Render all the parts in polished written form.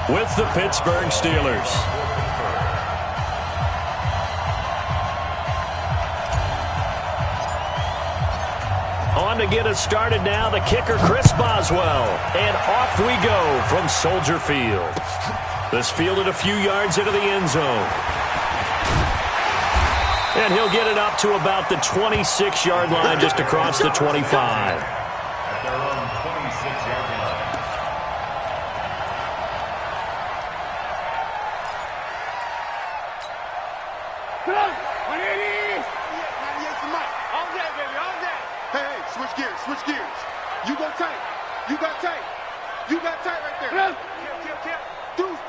with the Pittsburgh Steelers. On to get us started now, the kicker, Chris Boswell. And off we go from Soldier Field. This fielded a few yards into the end zone. And he'll get it up to about the 26-yard line, just across the 25. Switch gears. You go tight. You got tight. You got tight right there. Deuce.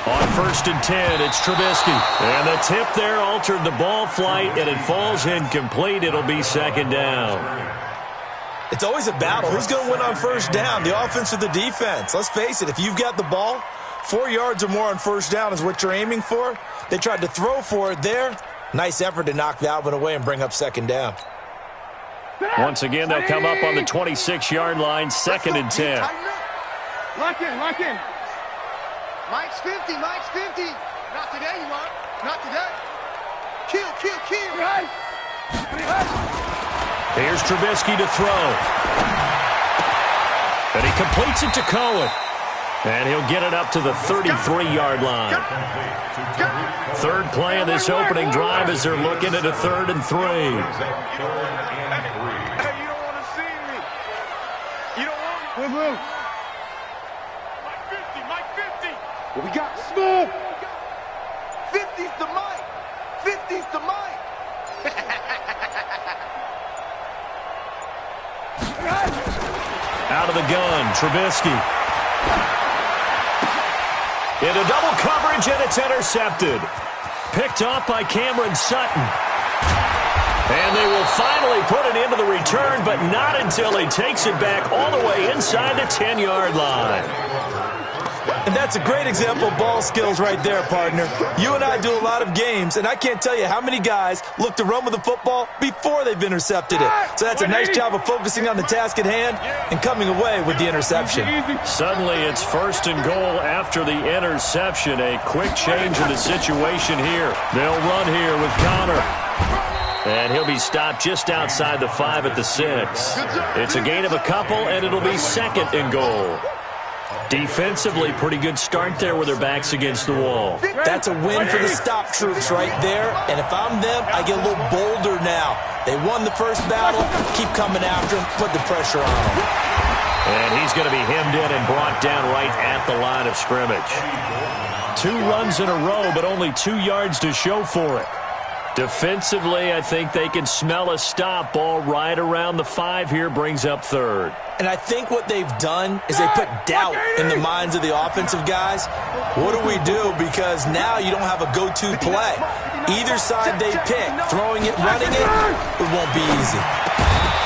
On 1st and 10, it's Trubisky. And the tip there altered the ball flight, and it falls incomplete. It'll be 2nd down. It's always a battle. Who's going to win on 1st down, the offense or the defense? Let's face it, if you've got the ball, 4 yards or more on 1st down is what you're aiming for. They tried to throw for it there. Nice effort to knock that one away and bring up 2nd down. Once again, they'll come up on the 26-yard line, 2nd and 10. Lock in. Mike's 50. Not today, you want. Not today. Kill. Here's Trubisky to throw. And he completes it to Cohen. And he'll get it up to the 33-yard line. Third play of this opening drive as they're looking at a 3rd and 3. Hey, you don't want to see me. You don't want me. Mike 50. What we got? Smooth. 50's the Mike. 50's the Mike. Out of the gun, Trubisky. Into double coverage, and it's intercepted. Picked off by Cameron Sutton. And they will finally put it into the return, but not until he takes it back all the way inside the 10-yard line. And that's a great example of ball skills right there, partner. You and I do a lot of games, and I can't tell you how many guys look to run with the football before they've intercepted it. So that's a nice job of focusing on the task at hand and coming away with the interception. Suddenly it's 1st and goal after the interception. A quick change in the situation here. They'll run here with Connor. And he'll be stopped just outside the 5 at the 6. It's a gain of a couple, and it'll be 2nd and goal. Defensively, pretty good start there with their backs against the wall. That's a win for the stop troops right there. And if I'm them, I get a little bolder now. They won the first battle. Keep coming after them. Put the pressure on them. And he's going to be hemmed in and brought down right at the line of scrimmage. 2 runs in a row, but only 2 yards to show for it. Defensively, I think they can smell a stop. Ball right around the 5 here, brings up 3rd. And I think what they've done is they put doubt in the minds of the offensive guys. What do we do? Because now you don't have a go-to play. Either side they pick, throwing it, running it won't be easy.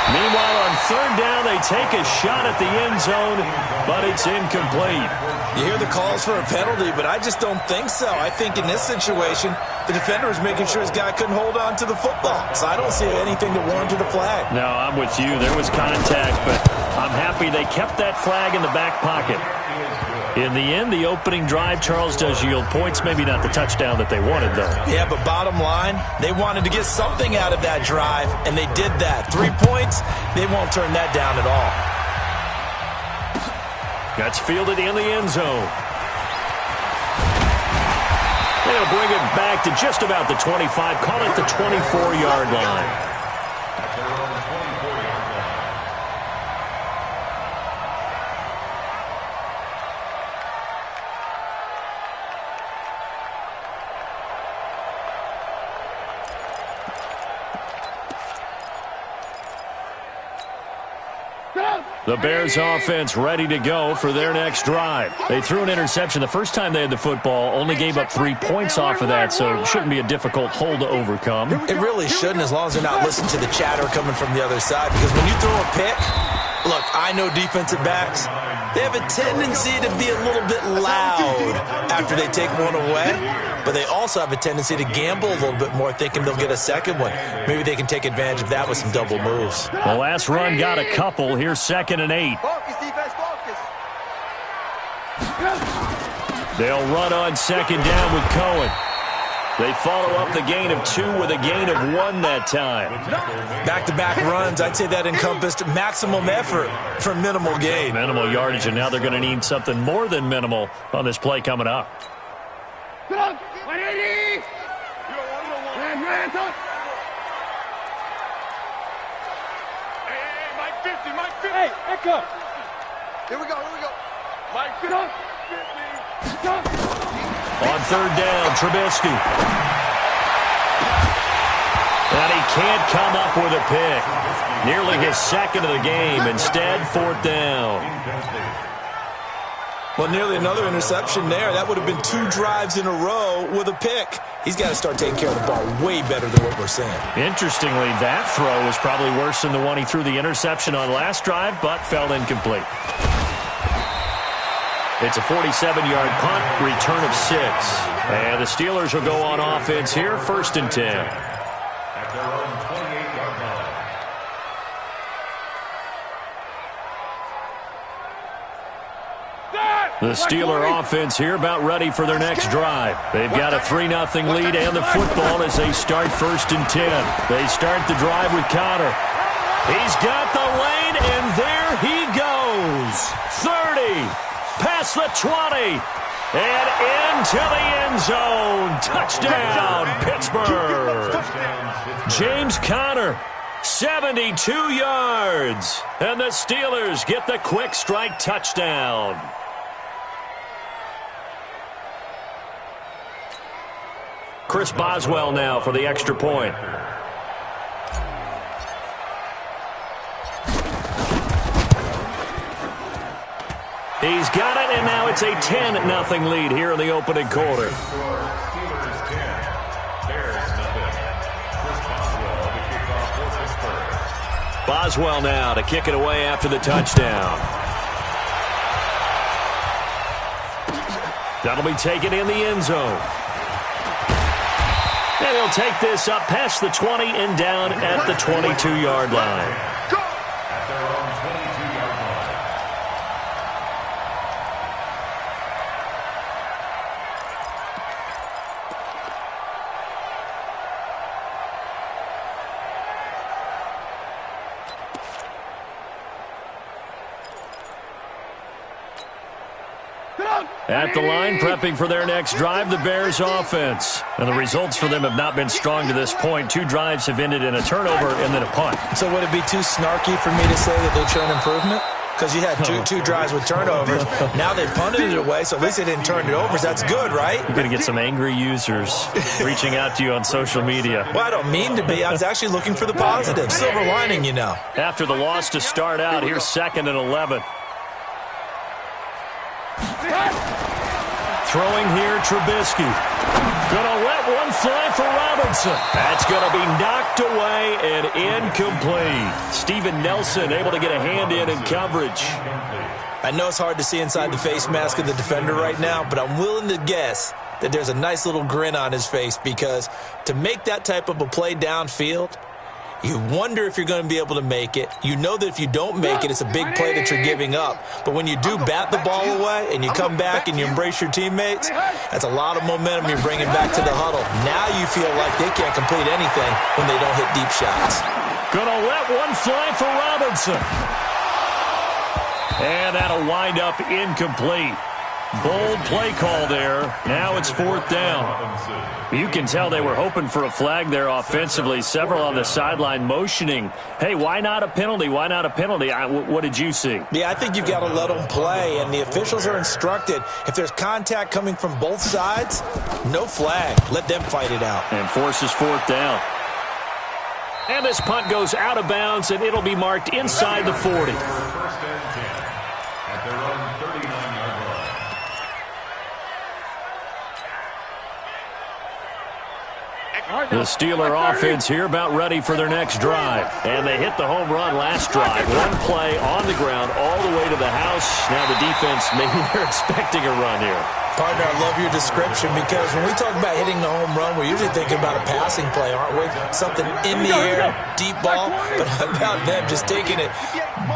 Meanwhile, on 3rd down, they take a shot at the end zone, but it's incomplete. You hear the calls for a penalty, but I just don't think so. I think in this situation, the defender was making sure his guy couldn't hold on to the football. So I don't see anything that warranted a flag. No, I'm with you. There was contact, but I'm happy they kept that flag in the back pocket. In the end, the opening drive, Charles, does yield points. Maybe not the touchdown that they wanted, though. Yeah, but bottom line, they wanted to get something out of that drive, and they did that. 3 points, they won't turn that down at all. That's fielded in the end zone. They'll bring it back to just about the 25, call it the 24-yard line. The Bears offense ready to go for their next drive. They threw an interception the first time they had the football, only gave up 3 points off of that, so it shouldn't be a difficult hole to overcome. It really shouldn't, as long as they're not listening to the chatter coming from the other side, because when you throw a pick, look, I know defensive backs, they have a tendency to be a little bit loud after they take one away, but they also have a tendency to gamble a little bit more, thinking they'll get a second one. Maybe they can take advantage of that with some double moves. The last run got a couple. Here's 2nd and 8. Focus, defense, focus. They'll run on second down with Cohen. They follow up the gain of 2 with a gain of 1 that time. Back-to-back runs, I'd say that encompassed maximum effort for minimal gain. Minimal yardage, and now they're going to need something more than minimal on this play coming up. Hey, echo. Here we go. Mike, get up. On third down, Trubisky. And he can't come up with a pick. Nearly his second of the game. Instead, fourth down. Well, nearly another interception there. That would have been 2 drives in a row with a pick. He's got to start taking care of the ball way better than what we're seeing. Interestingly, that throw was probably worse than the one he threw the interception on last drive, but fell incomplete. It's a 47-yard punt, return of 6. And the Steelers will go on offense here, 1st and 10. At their own 28-yard line. The Steeler offense here about ready for their next drive. They've got a 3-0 lead and the football as they start 1st and 10. They start the drive with Connor. He's got the lane, and there he goes. 30, past the 20, and into the end zone. Touchdown, Pittsburgh. James Conner, 72 yards. And the Steelers get the quick strike touchdown. Chris Boswell now for the extra point. He's got it, and now it's a 10-0 lead here in the opening quarter. Steelers 10, Bears nothing. Chris Boswell, the kickoff for Pittsburgh. Boswell now to kick it away after the touchdown. That'll be taken in the end zone. And he'll take this up past the 20 and down at the 22-yard line. At their own 22-yard line. At the line, prepping for their next drive, the Bears offense. And the results for them have not been strong to this point. 2 drives have ended in a turnover and then a punt. So would it be too snarky for me to say that they've shown improvement? Because you had two drives with turnovers. Now they punted it away, so at least they didn't turn it over. So that's good, right? You're going to get some angry users reaching out to you on social media. Well, I don't mean to be. I was actually looking for the positive. Silver lining, you know. After the loss to start out, here's 2nd and 11. Throwing here, Trubisky. Gonna let one fly for Robinson. That's gonna be knocked away and incomplete. Steven Nelson able to get a hand in coverage. I know it's hard to see inside the face mask of the defender right now, but I'm willing to guess that there's a nice little grin on his face, because to make that type of a play downfield, you wonder if you're going to be able to make it. You know that if you don't make it, it's a big play that you're giving up. But when you do bat the ball away and you come back and you embrace your teammates, that's a lot of momentum you're bringing back to the huddle. Now you feel like they can't complete anything when they don't hit deep shots. Gonna let one fly for Robinson. And that'll wind up incomplete. Bold play call there. Now it's 4th down. You can tell they were hoping for a flag there offensively. Several on the sideline motioning, hey, why not a penalty? Why not a penalty? What did you see? Yeah, I think you've got to let them play, and the officials are instructed, if there's contact coming from both sides, no flag. Let them fight it out. And forces 4th down. And this punt goes out of bounds, and it'll be marked inside the 40. 1st and 10 at their own 39-yard line. The Steeler offense here about ready for their next drive. And they hit the home run last drive. One play on the ground all the way to the house. Now the defense, maybe they're expecting a run here. Partner, I love your description because when we talk about hitting the home run, we're usually thinking about a passing play, aren't we? Something in the air, deep ball, but how about them just taking it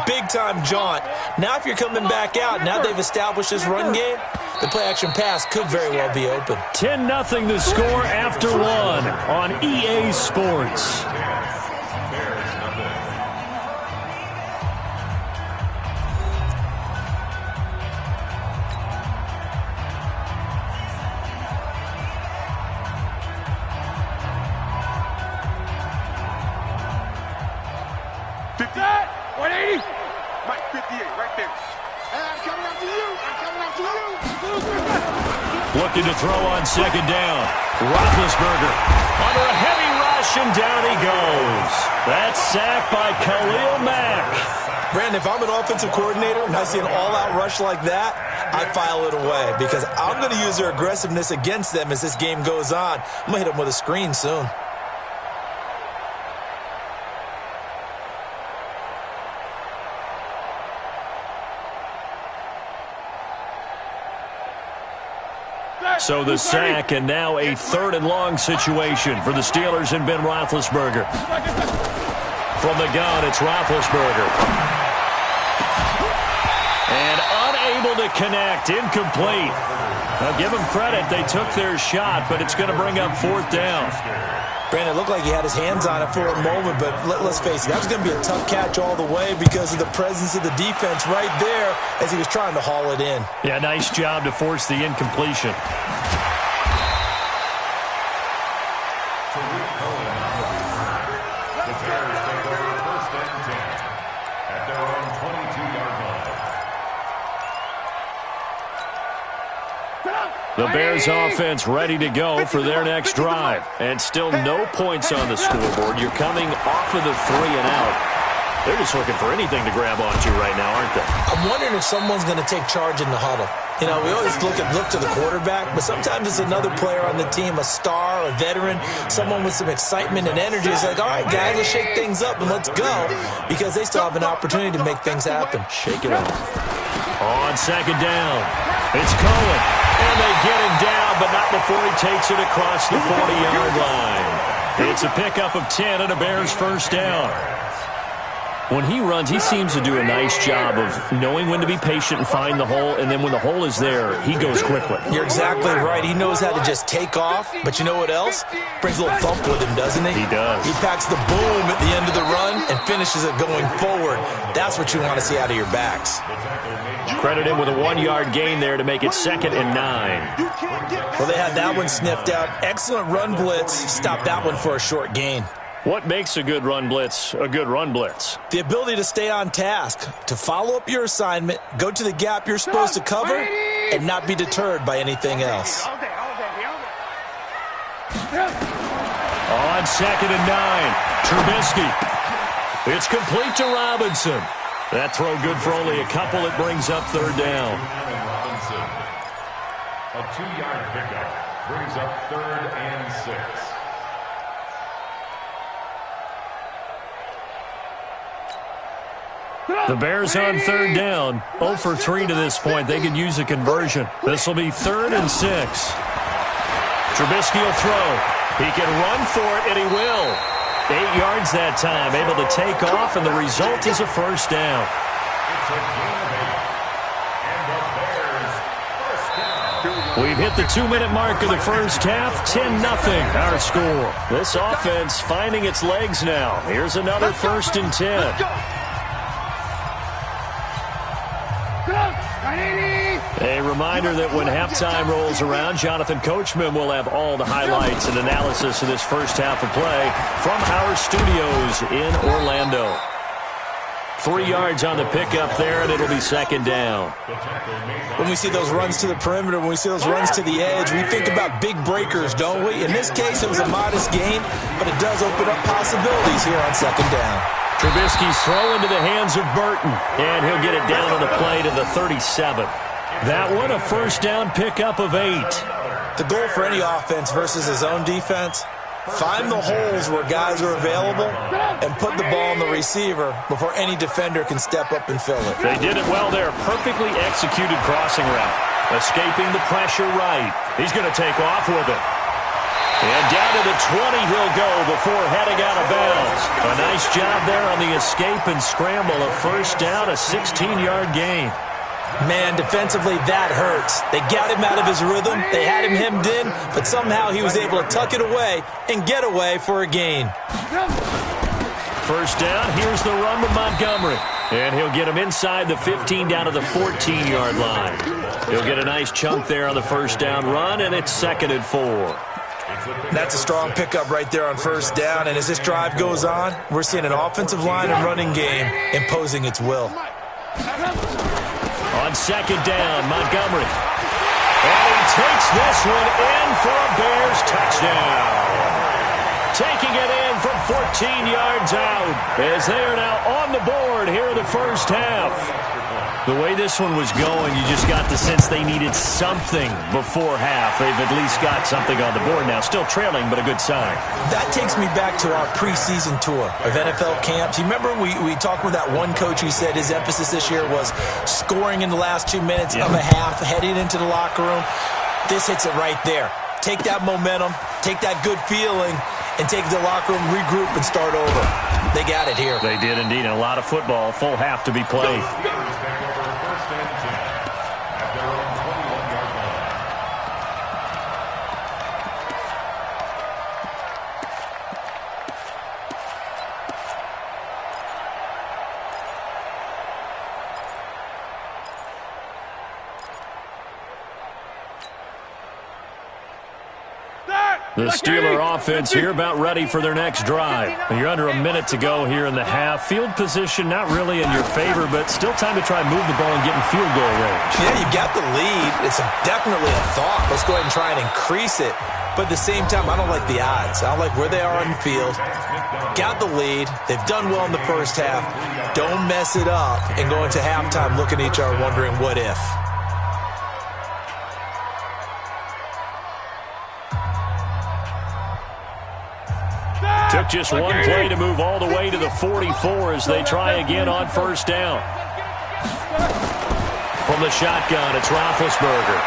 big-time jaunt? Now if you're coming back out, now they've established this run game, the play-action pass could very well be open. 10-0 the score after one on EA Sports. Looking to throw on second down. Roethlisberger under a heavy rush, and down he goes. That's sacked by Khalil Mack. Brandon, if I'm an offensive coordinator and I see an all-out rush like that, I file it away because I'm going to use their aggressiveness against them as this game goes on. I'm going to hit them with a screen soon. So the sack, and now a 3rd and long situation for the Steelers and Ben Roethlisberger. From the gun, it's Roethlisberger. And unable to connect, incomplete. Now give them credit, they took their shot, but it's going to bring up 4th down. Brandon, it looked like he had his hands on it for a moment, but let's face it, that was going to be a tough catch all the way because of the presence of the defense right there as he was trying to haul it in. Yeah, nice job to force the incompletion. The Bears offense ready to go for their next drive. And still no points on the scoreboard. You're coming off of the 3 and out. They're just looking for anything to grab onto right now, aren't they? I'm wondering if someone's going to take charge in the huddle. You know, we always look to the quarterback, but sometimes it's another player on the team, a star, a veteran, someone with some excitement and energy. It's like, all right, guys, let's shake things up and let's go because they still have an opportunity to make things happen. Shake it up. On second down, it's Cohen. And they get him down, but not before he takes it across the 40-yard line. It's a pickup of 10 and a Bears first down. When he runs, he seems to do a nice job of knowing when to be patient and find the hole, and then when the hole is there, he goes quickly. You're exactly right. He knows how to just take off, but you know what else? Brings a little thump with him, doesn't he? He does. He packs the boom at the end of the run and finishes it going forward. That's what you want to see out of your backs. Credit him with a 1-yard gain there to make it 2nd and 9. Well, they had that one sniffed out. Excellent run blitz. Stop that one for a short gain. What makes a good run blitz a good run blitz? The ability to stay on task, to follow up your assignment, go to the gap you're supposed to cover, and not be deterred by anything else. On 2nd and 9, Trubisky. It's complete to Robinson. That throw good for only a couple. It brings up 3rd down. Robinson. A 2-yard pickup brings up 3rd and 6. The Bears on 3rd down. 0 for 3 to this point. They could use a conversion. This will be 3rd and 6. Trubisky will throw. He can run for it, and he will. 8 yards that time. Able to take off, and the result is a first down. We've hit the 2-minute mark of the first half. 10-0 our score. This offense finding its legs now. Here's another 1st and 10. A reminder that when halftime rolls around, Jonathan Coachman will have all the highlights and analysis of this first half of play from our studios in Orlando. 3 yards on the pickup there, and it'll be 2nd down. When we see those runs to the perimeter, when we see those runs to the edge, we think about big breakers, don't we? In this case, it was a modest gain, but it does open up possibilities here on 2nd down. Trubisky's throw into the hands of Burton, and he'll get it down on the play to the 37. That one, a first down pickup of 8. The goal for any offense versus his own defense, find the holes where guys are available and put the ball on the receiver before any defender can step up and fill it. They did it well there. Perfectly executed crossing route. Escaping the pressure right. He's going to take off with it. And down to the 20 he'll go before heading out of bounds. A nice job there on the escape and scramble. A first down, a 16-yard gain. Man, defensively, that hurts. They got him out of his rhythm. They had him hemmed in, but somehow he was able to tuck it away and get away for a gain. First down, here's the run with Montgomery. And he'll get him inside the 15 down to the 14-yard line. He'll get a nice chunk there on the first down run, and it's 2nd and 4. That's a strong pickup right there on first down, and as this drive goes on, we're seeing an offensive line and running game imposing its will. On 2nd down, Montgomery. And he takes this one in for a Bears touchdown. Taking it in from 14 yards out as they are now on the board here in the first half. The way this one was going, you just got the sense they needed something before half. They've at least got something on the board now. Still trailing, but a good sign. That takes me back to our preseason tour of NFL camps. You remember we talked with that one coach who said his emphasis this year was scoring in the last 2 minutes of a half, heading into the locker room. This hits it right there. Take that momentum, take that good feeling, and take the locker room, regroup, and start over. They got it here. They did indeed. And a lot of football, full half to be played. The Steeler offense here about ready for their next drive. You're under a minute to go here in the half. Field position not really in your favor, but still time to try and move the ball and get in field goal range. Yeah, you got the lead. It's definitely a thought. Let's go ahead and try and increase it. But at the same time, I don't like the odds. I don't like where they are on the field. Got the lead. They've done well in the first half. Don't mess it up and go into halftime looking at each other wondering what if. Took just one play to move all the way to the 44 as they try again on first down. From the shotgun, it's Roethlisberger.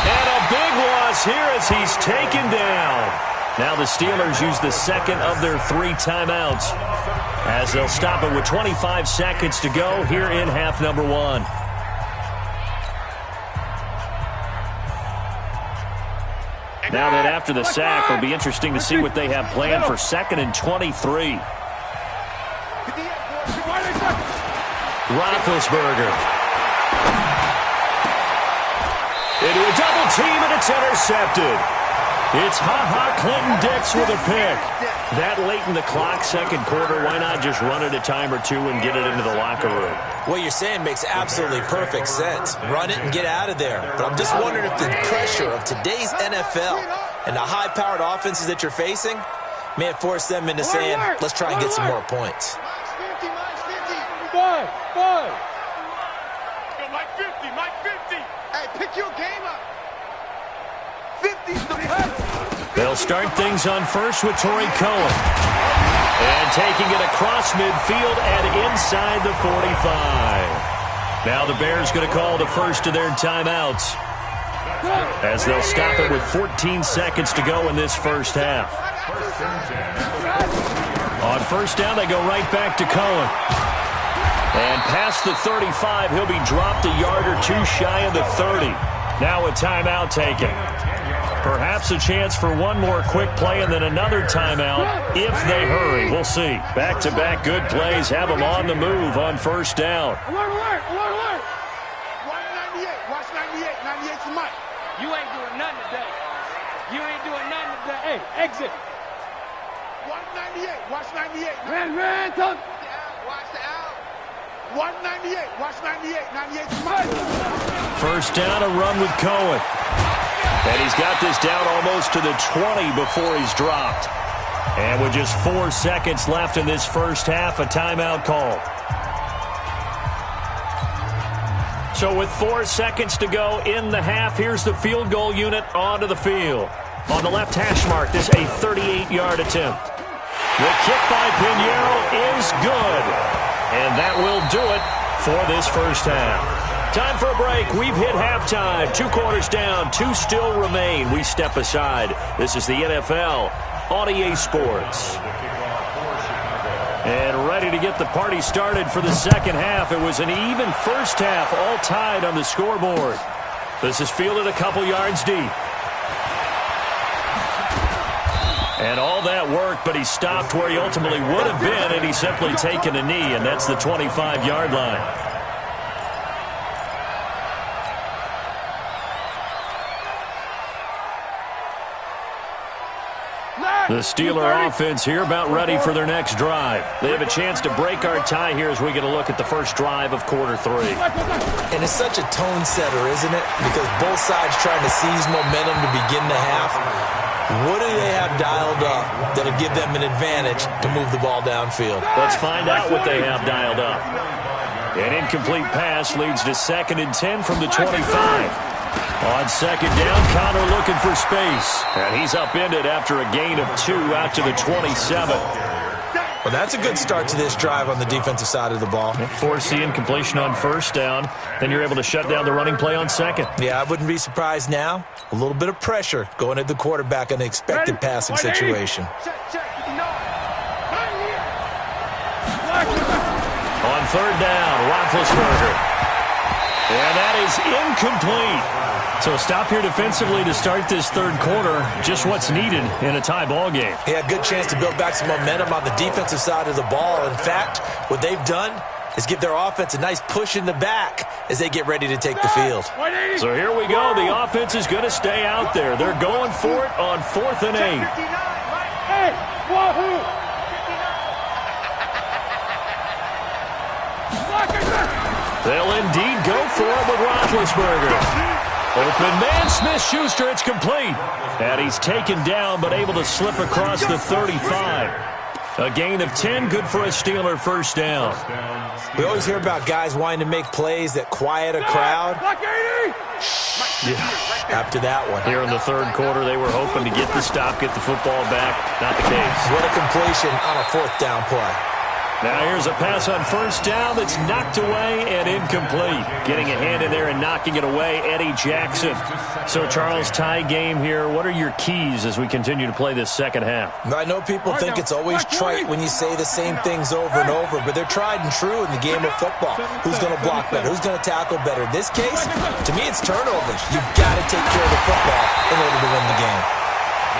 And a big loss here as he's taken down. Now the Steelers use the second of their 3 timeouts as they'll stop it with 25 seconds to go here in half number 1. Now that after the sack, it'll be interesting to see what they have planned for 2nd and 23. Roethlisberger. Into a double team, and it's intercepted. It's Clinton-Dix with a pick. That late in the clock, second quarter, why not just run it a time or two and get it into the locker room? What you're saying makes absolutely perfect sense. Run it and get out of there. But I'm just wondering if the pressure of today's NFL and the high-powered offenses that you're facing may have forced them into saying, let's try and get some more points. Mike 50. Hey, pick your game up. 50's the pass. They'll start things on first with Torrey Cohen. And taking it across midfield and inside the 45. Now the Bears going to call the first of their timeouts as they'll stop it with 14 seconds to go in this first half. On first down, they go right back to Cohen. And past the 35, he'll be dropped a yard or two shy of the 30. Now a timeout taken. Perhaps a chance for one more quick play and then another timeout if they hurry. We'll see. Back-to-back good plays have them on the move on first down. Alert. 198. Watch 98. 98's the mic. You ain't doing nothing today. Hey, exit. 198. Watch 98. Man, talk. Watch the out. 198. Watch 98. 98's the mic. First down, a run with Cohen. And he's got this down almost to the 20 before he's dropped. And with just 4 seconds left in this first half, a timeout call. So with 4 seconds to go in the half, here's the field goal unit onto the field. On the left hash mark, this a 38-yard attempt. The kick by Pinheiro is good. And that will do it for this first half. Time for a break. We've hit halftime. 2 quarters down. 2 still remain. We step aside. This is the NFL on EA Sports. And ready to get the party started for the second half. It was an even first half, all tied on the scoreboard. This is fielded a couple yards deep. And all that work, but he stopped where he ultimately would have been, and he's simply taken a knee, and that's the 25-yard line. The Steeler offense here about ready for their next drive. They have a chance to break our tie here as we get a look at the first drive of quarter 3. And it's such a tone setter, isn't it? Because both sides trying to seize momentum to begin the half. What do they have dialed up that'll give them an advantage to move the ball downfield? Let's find out what they have dialed up. An incomplete pass leads to 2nd and 10 from the 25. On 2nd down, Connor looking for space. And he's upended after a gain of 2 out to the 27. Well, that's a good start to this drive on the defensive side of the ball. Force the incompletion on 1st down. Then you're able to shut down the running play on 2nd. Yeah, I wouldn't be surprised now. A little bit of pressure going at the quarterback in an expected passing situation. On 3rd down, Roethlisberger. And that is incomplete. So stop here defensively to start this 3rd quarter. Just what's needed in a tie ball game. Yeah, good chance to build back some momentum on the defensive side of the ball. In fact, what they've done is give their offense a nice push in the back as they get ready to take the field. So here we go. The offense is going to stay out there. They're going for it on 4th and 8. They'll indeed go for it with Roethlisberger. Open man, Smith-Schuster, it's complete. And he's taken down, but able to slip across the 35. A gain of 10, good for a Steeler 1st down. We always hear about guys wanting to make plays that quiet a crowd. Yeah, after that one. Here in the 3rd quarter, they were hoping to get the stop, get the football back. Not the case. What a completion on a 4th down play. Now here's a pass on 1st down that's knocked away and incomplete. Getting a hand in there and knocking it away, Eddie Jackson. So, Charles, tie game here. What are your keys as we continue to play this second half? I know people think it's always trite when you say the same things over and over, but they're tried and true in the game of football. Who's going to block better? Who's going to tackle better? In this case, to me, it's turnovers. You've got to take care of the football in order to win the game.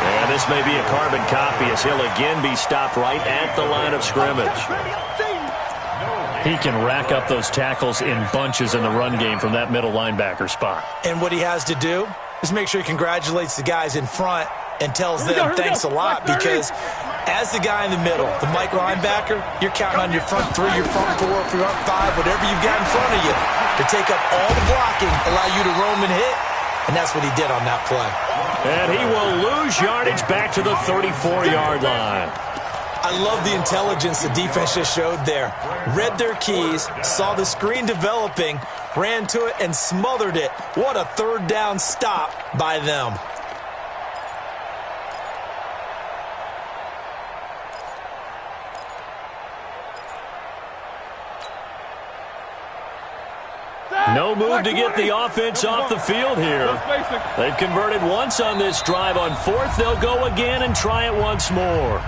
And this may be a carbon copy as he'll again be stopped right at the line of scrimmage. He can rack up those tackles in bunches in the run game from that middle linebacker spot. And what he has to do is make sure he congratulates the guys in front and tells them thanks a lot, because as the guy in the middle, the Mike linebacker, you're counting on your front 3, your front 4, your front 5, whatever you've got in front of you to take up all the blocking, allow you to roam and hit. And that's what he did on that play. And he will lose yardage back to the 34-yard line. I love the intelligence the defense just showed there. Read their keys, saw the screen developing, ran to it, and smothered it. What a 3rd down stop by them. No move to get the offense off the field here. They've converted once on this drive. On 4th, they'll go again and try it once more.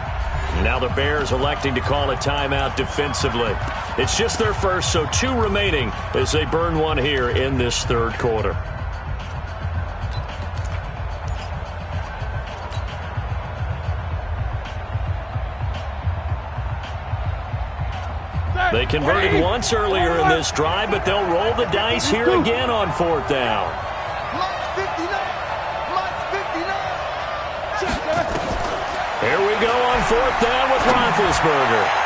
Now the Bears electing to call a timeout defensively. It's just their first, so 2 remaining as they burn one here in this 3rd quarter. They converted once earlier in this drive, but they'll roll the dice here again on 4th down. Here we go on 4th down with Roethlisberger.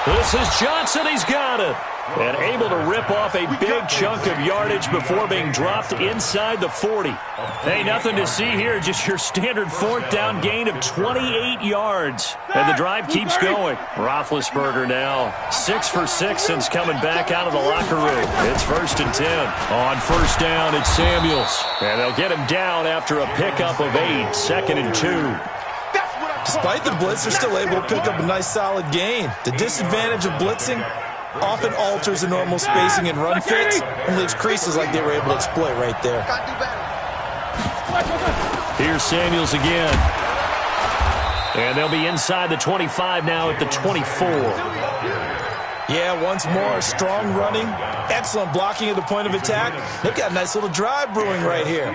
This is Johnson. He's got it. And able to rip off a big chunk of yardage before being dropped inside the 40. Hey, nothing to see here. Just your standard 4th down gain of 28 yards. And the drive keeps going. Roethlisberger now 6 for 6 since coming back out of the locker room. It's 1st and 10. On 1st down, it's Samuels. And they'll get him down after a pickup of 8. 2nd and 2. Despite the blitz, they're still able to pick up a nice solid gain. The disadvantage of blitzing, often alters the normal spacing and run fits and leaves creases like they were able to exploit right there. Here's Samuels again. And they'll be inside the 25 now at the 24. Yeah, once more, strong running, excellent blocking at the point of attack. They've got a nice little drive brewing right here.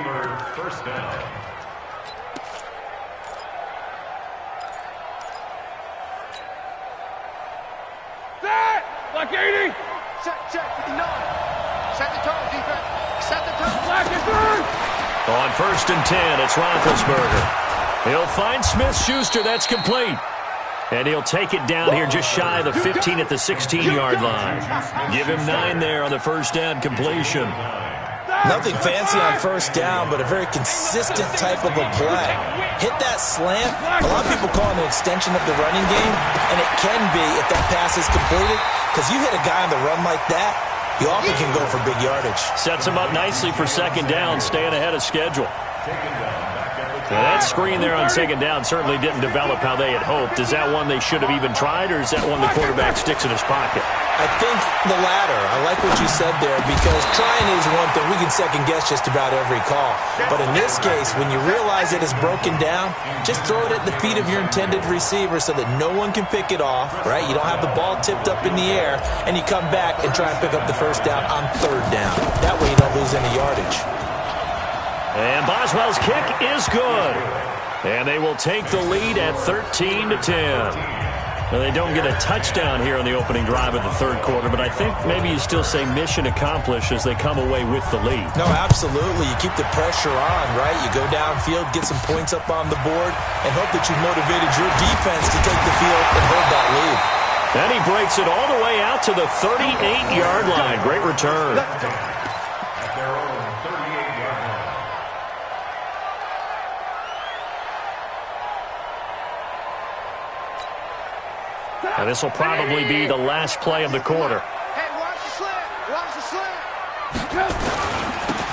First down. Set! Black 80! Check, 59. Set the tone, defense. Set the tone. Black is third! On 1st and 10, it's Roethlisberger. He'll find Smith-Schuster. That's complete. And he'll take it down here just shy of the 15 at the 16-yard line. Give him 9 there on the first down completion. Nothing fancy on first down, but a very consistent type of a play. Hit that slant. A lot of people call it an extension of the running game, and it can be if that pass is completed, because you hit a guy on the run like that, you often can go for big yardage. Sets him up nicely for second down, staying ahead of schedule. Now that screen there on second down certainly didn't develop how they had hoped. Is that one they should have even tried, or is that one the quarterback sticks in his pocket? I think the latter. I like what you said there, because trying is one thing. We can second-guess just about every call. But in this case, when you realize it is broken down, just throw it at the feet of your intended receiver so that no one can pick it off, right? You don't have the ball tipped up in the air, and you come back and try and pick up the first down on third down. That way you don't lose any yardage. And Boswell's kick is good. And they will take the lead at 13-10. Now, they don't get a touchdown here on the opening drive of the third quarter, but I think maybe you still say mission accomplished as they come away with the lead. No, absolutely. You keep the pressure on, right? You go downfield, get some points up on the board, and hope that you've motivated your defense to take the field and hold that lead. Then he breaks it all the way out to the 38-yard line. Great return. At their own 38-yard line. Now, this will probably be the last play of the quarter. Hey, watch the slant. Watch the slant.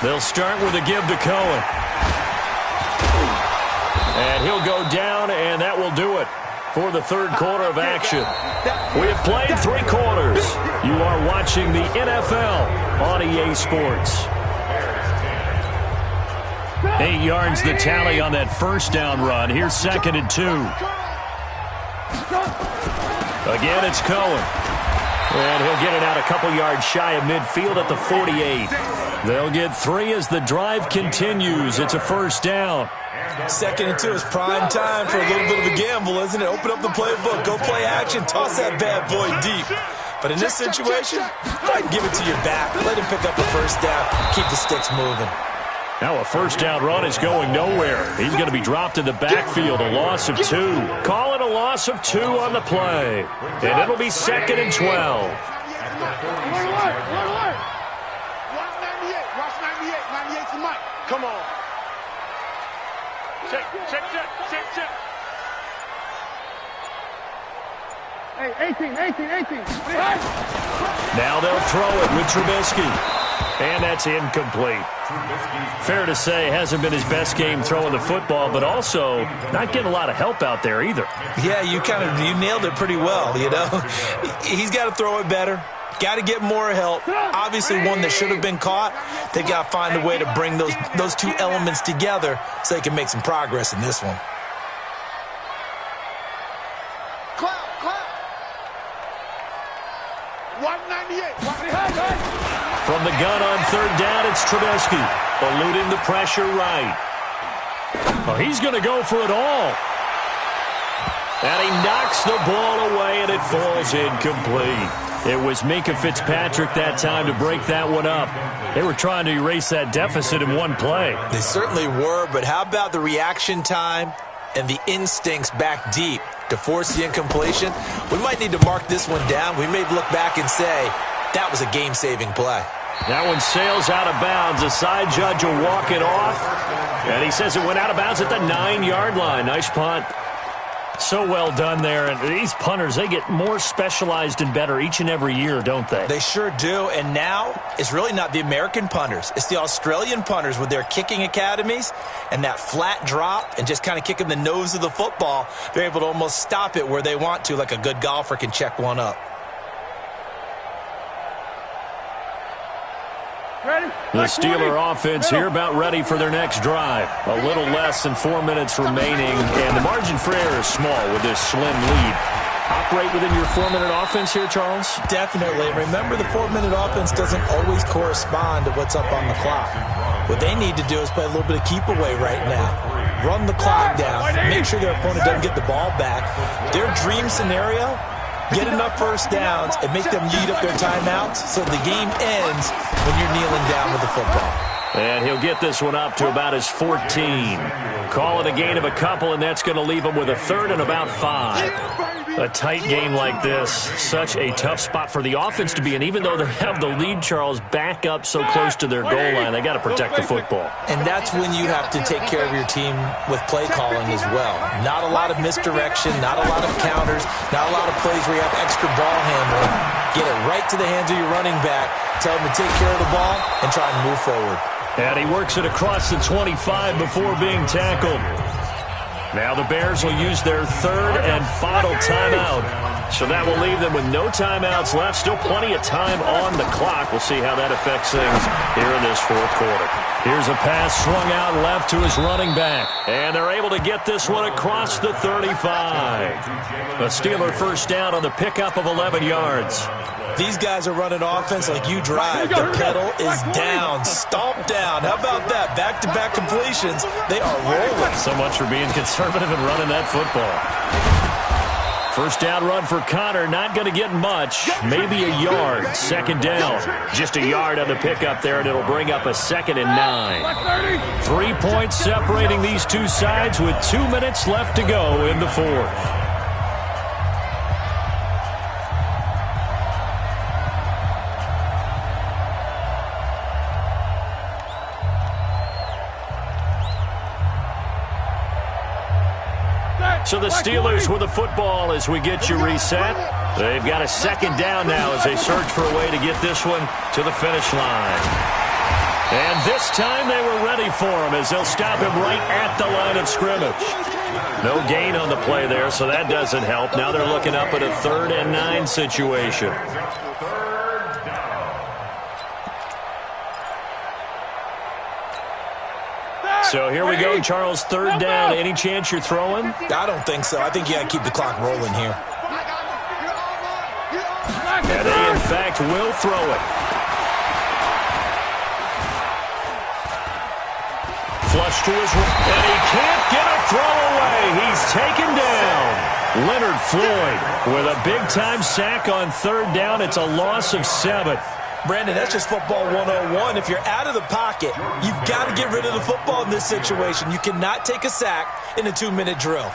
They'll start with a give to Cohen. And he'll go down, and that will do it for the third quarter of action. We have played 3 quarters. You are watching the NFL on EA Sports. 8 yards the tally on that first down run. Here's 2nd and 2. Again, it's Cohen. And he'll get it out a couple yards shy of midfield at the 48. They'll get 3 as the drive continues. It's a first down. 2nd and 2 is prime time for a little bit of a gamble, isn't it? Open up the playbook, go play action, toss that bad boy deep. But in this situation, go ahead and give it to your back. Let him pick up a first down. Keep the sticks moving. Now a first down run is going nowhere. He's going to be dropped in the backfield, a loss of 2. Call it a loss of 2 on the play. And it'll be 2nd and 12. Watch 98. Watch 98. 98's the mic. Come on. Check. Hey, 18. Now they'll throw it with Trubisky. And that's incomplete. Fair to say, hasn't been his best game throwing the football, but also not getting a lot of help out there either. Yeah, you nailed it pretty well, you know. He's got to throw it better. Got to get more help. Obviously, one that should have been caught. They got to find a way to bring those 2 elements together so they can make some progress in this one. Clap. 198. From the gun on third down, it's Trubisky, eluding the pressure right. Oh, he's going to go for it all. And he knocks the ball away, and it falls incomplete. It was Minkah Fitzpatrick that time to break that one up. They were trying to erase that deficit in one play. They certainly were, but how about the reaction time and the instincts back deep to force the incompletion? We might need to mark this one down. We may look back and say, that was a game-saving play. That one sails out of bounds. The side judge will walk it off. And he says it went out of bounds at the 9-yard line. Nice punt. So well done there. And these punters, they get more specialized and better each and every year, don't they? They sure do. And now it's really not the American punters. It's the Australian punters with their kicking academies and that flat drop and just kind of kicking the nose of the football. They're able to almost stop it where they want to, like a good golfer can check one up. The Steeler offense here about ready for their next drive. A little less than 4 minutes remaining, and the margin for error is small with this slim lead. Operate within your 4-minute offense here, Charles? Definitely. Remember, the 4-minute offense doesn't always correspond to what's up on the clock. What they need to do is play a little bit of keep away right now. Run the clock down. Make sure their opponent doesn't get the ball back. Their dream scenario, get enough first downs and make them eat up their timeouts so the game ends when you're kneeling down with the football. And he'll get this one up to about his 14. Call it a gain of a couple, and that's going to leave him with a third and about 5. A tight game like this, such a tough spot for the offense to be in. Even though they have the lead, Charles, back up so close to their goal line, they got to protect the football. And that's when you have to take care of your team with play calling as well. Not a lot of misdirection, not a lot of counters, not a lot of plays where you have extra ball handling. Get it right to the hands of your running back, tell him to take care of the ball, and try and move forward. And he works it across the 25 before being tackled. Now the Bears will use their third and final timeout. So that will leave them with no timeouts left. Still plenty of time on the clock. We'll see how that affects things here in this fourth quarter. Here's a pass swung out left to his running back. And they're able to get this one across the 35. A Steeler first down on the pickup of 11 yards. These guys are running offense like you drive. The pedal is down, stomped down. How about that? Back-to-back completions. They are rolling. So much for being conservative and running that football. First down run for Connor. Not going to get much. Maybe a yard. Second down. Just a yard on the pickup there, and it'll bring up a 2nd and 9. 3 points separating these two sides with 2 minutes left to go in the fourth. So the Steelers with the football as we get you reset. They've got a second down now as they search for a way to get this one to the finish line. And this time they were ready for him as they'll stop him right at the line of scrimmage. No gain on the play there, so that doesn't help. Now they're looking up at a 3rd and 9 situation. So here we go, Charles, 3rd down. Any chance you're throwing? I don't think so. I think you got to keep the clock rolling here. And they, in fact, will throw it. Flush to his right, and he can't get a throw away. He's taken down. Leonard Floyd with a big-time sack on 3rd down. It's a loss of 7. Brandon, that's just football 101. If you're out of the pocket, you've got to get rid of the football in this situation. You cannot take a sack in a 2-minute drill.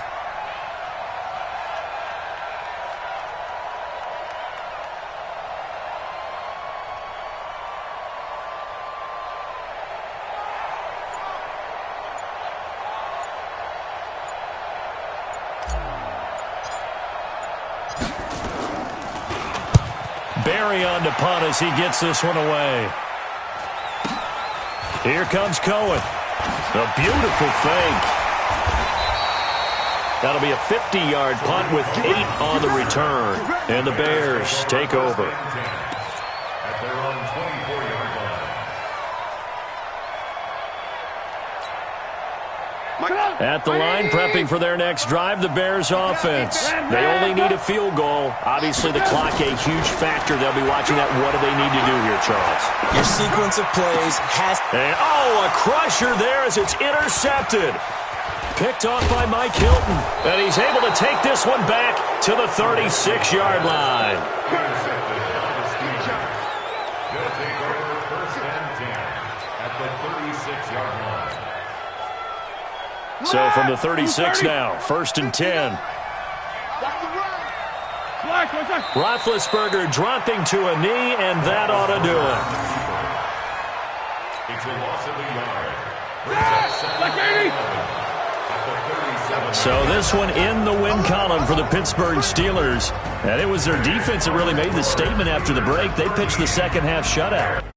Barry on to punt as he gets this one away. Here comes Cohen. A beautiful fake. That'll be a 50-yard punt with 8 on the return. And the Bears take over. At their own 24-yard line. At the line, prepping for their next drive, the Bears offense. They only need a field goal. Obviously, the clock a huge factor. They'll be watching that. What do they need to do here, Charles? Your sequence of plays has... And, oh, a crusher there as it's intercepted. Picked off by Mike Hilton. And he's able to take this one back to the 36-yard line. They'll take over 1st and 10 at the 36-yard line. So from the 36 now, 1st and 10. Roethlisberger dropping to a knee, and that ought to do it. It's a loss of a yard. So this one in the win column for the Pittsburgh Steelers. And it was their defense that really made the statement after the break. They pitched the second half shutout.